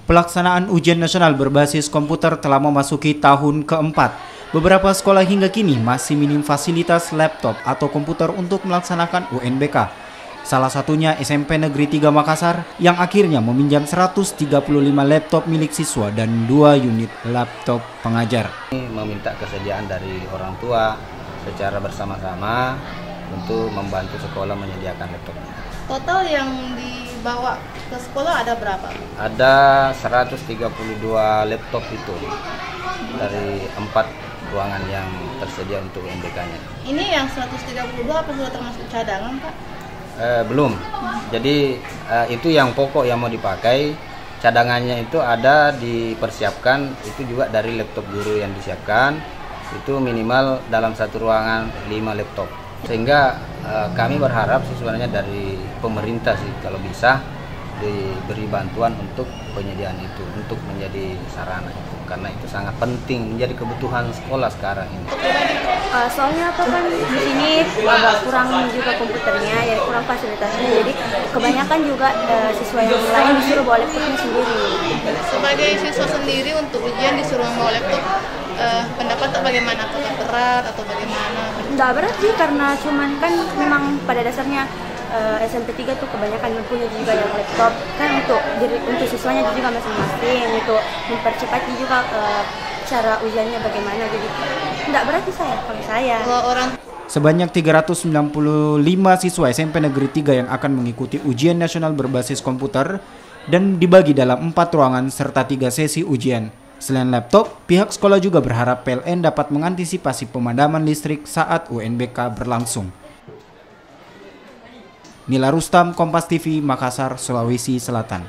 Pelaksanaan ujian nasional berbasis komputer telah memasuki tahun keempat. Beberapa sekolah hingga kini masih minim fasilitas laptop atau komputer untuk melaksanakan UNBK. Salah satunya SMP Negeri 3 Makassar yang akhirnya meminjam 135 laptop milik siswa dan 2 unit laptop pengajar. Meminta kesediaan dari orang tua secara bersama-sama untuk membantu sekolah menyediakan laptop. Total yang dibawa ke sekolah ada berapa? Ada 132 laptop itu dari 4 ruangan yang tersedia untuk UNBK-nya. Ini yang 132 apa sudah termasuk cadangan, Pak? Belum. Jadi itu yang pokok yang mau dipakai. Cadangannya itu ada dipersiapkan, itu juga dari laptop guru yang disiapkan. Itu minimal dalam satu ruangan 5 laptop. Sehingga kami berharap sih sebenarnya dari pemerintah sih kalau bisa diberi bantuan untuk penyediaan itu, untuk menjadi sarana itu, karena itu sangat penting menjadi kebutuhan sekolah sekarang ini. Soalnya apa kan di sini agak kurang juga komputernya, ya kurang fasilitasnya, jadi kebanyakan juga siswa yang lain disuruh bawa laptopnya sendiri. Sebagai siswa sendiri untuk ujian disuruh bawa laptop, pendapat bagaimana? Apakah berat atau bagaimana? Nggak berat sih, karena cuman kan memang pada dasarnya SMP 3 tuh kebanyakan punya juga yang laptop kan untuk siswanya juga masing-masing, untuk mempercepat juga cara ujiannya bagaimana, jadi nggak berat sih kalau saya. Sebanyak 395 siswa SMP Negeri 3 yang akan mengikuti ujian nasional berbasis komputer dan dibagi dalam 4 ruangan serta 3 sesi ujian. Selain laptop, pihak sekolah juga berharap PLN dapat mengantisipasi pemadaman listrik saat UNBK berlangsung. Nila Rustam, Kompas TV, Makassar, Sulawesi Selatan.